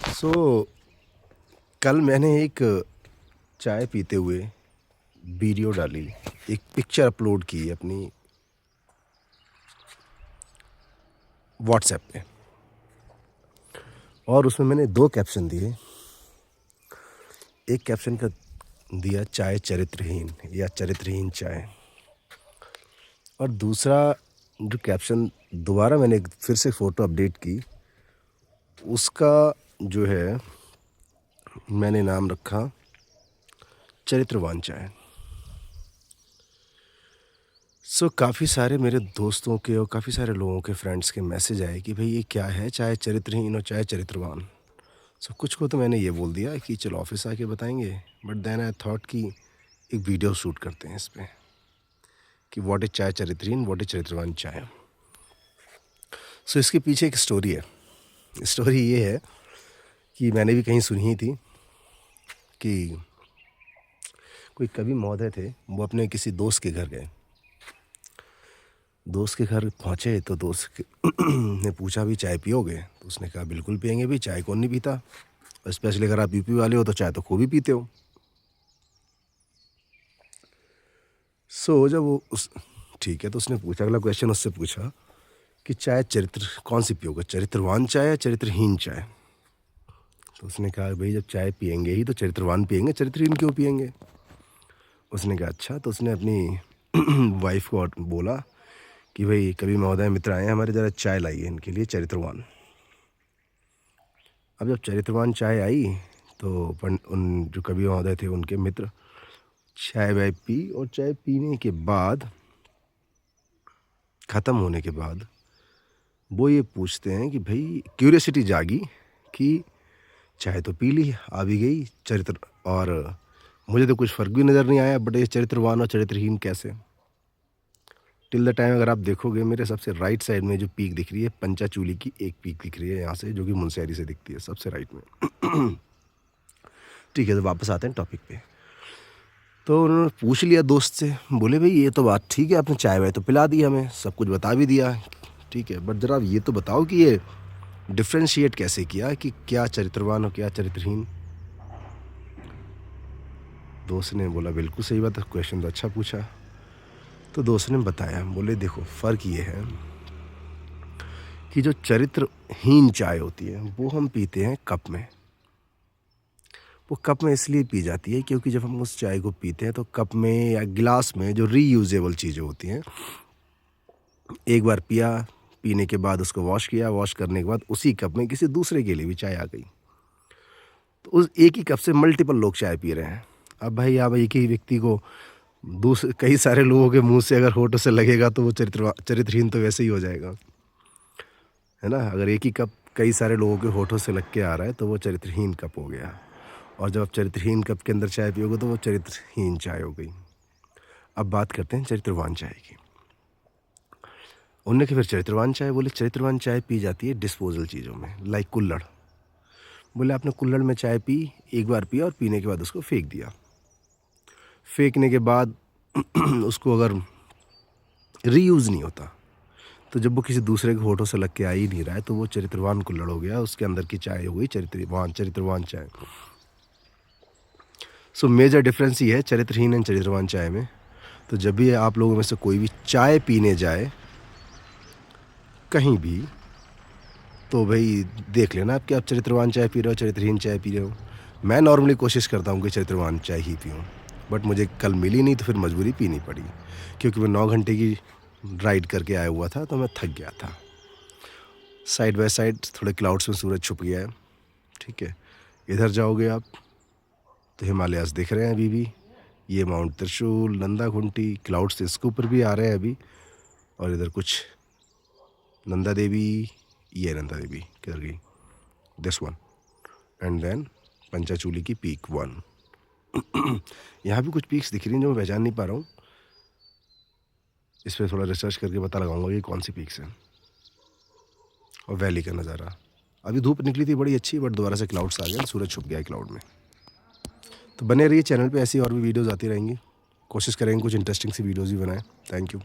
सो कल मैंने एक चाय पीते हुए वीडियो डाली, एक पिक्चर अपलोड की अपनी व्हाट्सएप पे, और उसमें मैंने दो कैप्शन दिए। एक कैप्शन का दिया चाय चरित्रहीन या चरित्रहीन चाय, और दूसरा जो कैप्शन दोबारा मैंने फिर से फ़ोटो अपडेट की, उसका जो है मैंने नाम रखा चरित्रवान चाय। काफ़ी सारे मेरे दोस्तों के और काफ़ी सारे लोगों के फ्रेंड्स के मैसेज आए कि भाई ये क्या है, चाहे चरित्रहीन और चाहे चरित्रवान। कुछ को तो मैंने ये बोल दिया कि चलो ऑफिस आके बताएंगे, बट देन आई थॉट कि एक वीडियो शूट करते हैं इस पर कि व्हाट इज चाय चरित्रहीन, व्हाट इज चरित्रवान चाय। इसके पीछे एक स्टोरी है। स्टोरी ये है कि मैंने भी कहीं सुनी ही थी कि कोई कवि महोदय थे, वो अपने किसी दोस्त के घर गए। दोस्त के घर पहुँचे तो दोस्त ने पूछा भी चाय पियोगे? तो उसने कहा बिल्कुल पियेंगे भी, चाय कौन नहीं पीता, और स्पेशली अगर आप यूपी वाले हो तो चाय तो खूब ही पीते हो। जब वो ठीक है, तो उसने पूछा, अगला क्वेश्चन उससे पूछा कि चाय चरित्र कौन सी पियोगे, चरित्रवान चाय या चरित्रहीन चाय? तो उसने कहा भाई जब चाय पियेंगे ही तो चरित्रवान पियेंगे, चरित्रहीन क्यों पियेंगे? उसने कहा अच्छा। तो उसने अपनी वाइफ को बोला कि भाई कवि महोदय मित्र आए हैं हमारे, ज़रा चाय लाइए इनके लिए चरित्रवान। अब जब चरित्रवान चाय आई तो उन जो कवि महोदय थे उनके मित्र चाय वाय पी, और चाय पीने के बाद, ख़त्म होने के बाद, वो ये पूछते हैं कि भाई क्यूरियोसिटी जागी कि चाय तो पी ली, आ भी गई चरित्र, और मुझे तो कुछ फ़र्क भी नज़र नहीं आया, बट ये चरित्रवान और चरित्रहीन कैसे? टिल द टाइम अगर आप देखोगे मेरे सबसे राइट साइड में जो पीक दिख रही है, पंचाचूली की एक पीक दिख रही है यहाँ से, जो कि मुनस्यारी से दिखती है सबसे राइट में। ठीक है, तो वापस आते हैं टॉपिक पे। तो उन्होंने पूछ लिया दोस्त से, बोले भाई ये तो बात ठीक है, आपने चाय वाय तो पिला दी, हमें सब कुछ बता भी दिया, ठीक है, बट ज़रा ये तो बताओ कि ये डिफ्रेंशिएट कैसे किया कि क्या चरित्रवान और क्या चरित्रहीन? दोस्त ने बोला बिल्कुल सही बात है, क्वेश्चन तो अच्छा पूछा। तो दोस्त ने बताया, बोले देखो फ़र्क ये है कि जो चरित्रहीन चाय होती है वो हम पीते हैं कप में। वो कप में इसलिए पी जाती है क्योंकि जब हम उस चाय को पीते हैं तो कप में या गिलास में जो रीयूजेबल चीज़ें होती हैं, एक बार पिया, पीने के बाद उसको वॉश किया, वॉश करने के बाद उसी कप में किसी दूसरे के लिए भी चाय आ गई, तो उस एक ही कप से मल्टीपल लोग चाय पी रहे हैं। अब भाई आप एक ही व्यक्ति को कई सारे लोगों के मुंह से अगर होठों से लगेगा तो वो चरित्रहीन तो वैसे ही हो जाएगा, है ना। अगर एक ही कप कई सारे लोगों के होठों से लग के आ रहा है तो वो चरित्रहीन कप हो गया, और जब आप चरित्रहीन कप के अंदर चाय पियोगे तो वो चरित्रहीन चाय हो गई। अब बात करते हैं चरित्रवान चाय की। उनने के फिर चरित्रवान चाय, बोले चरित्रवान चाय पी जाती है डिस्पोजल चीज़ों में, लाइक कुल्हड़। बोले आपने कुल्हड़ में चाय पी, एक बार पिया और पीने के बाद उसको फेंक दिया। फेंकने के बाद उसको अगर रीयूज़ नहीं होता, तो जब वो किसी दूसरे के होठों से लग के आ ही नहीं रहा है तो वो चरित्रवान कुल्हड़ हो गया, उसके अंदर की चाय हो गई चरित्रवान चाय। मेजर डिफरेंस ये है चरित्रहीन एंड चरित्रवान चाय में। तो जब भी आप लोगों में से कोई भी चाय पीने जाए कहीं भी, तो भाई देख लेना आप कि आप चरित्रवान चाय पी रहे हो, चरित्रहीन चाय पी रहे हो। मैं नॉर्मली कोशिश करता हूँ कि चरित्रवान चाय ही पीऊँ, बट मुझे कल मिली नहीं तो फिर मजबूरी पीनी पड़ी, क्योंकि मैं 9 घंटे की राइड करके आया हुआ था तो मैं थक गया था। साइड बाय साइड थोड़े क्लाउड्स में सूरज छुप गया है, ठीक है। इधर जाओगे आप तो हिमालयाज़ दिख रहे हैं अभी भी, ये माउंट त्रिशूल, नंदा घुंटी, क्लाउड्स इसके ऊपर भी आ रहे हैं अभी, और इधर कुछ नंदा देवी, ये नंदा देवी किधर गई, this one, and then Panchachuli की पीक 1। यहाँ भी कुछ पीक्स दिख रही हैं जो मैं पहचान नहीं पा रहा हूँ, इस पर थोड़ा रिसर्च करके पता लगाऊंगा कि कौन सी पीक्स हैं। और वैली का नज़ारा, अभी धूप निकली थी बड़ी अच्छी, बट दोबारा से क्लाउड्स आ गए, सूरज छुप गया है क्लाउड में। तो बने रहिए चैनल पे, ऐसी और भी वीडियोज़ आती रहेंगी, कोशिश करेंगे कुछ इंटरेस्टिंग सी वीडियोज़ भी बनाएं। Thank you.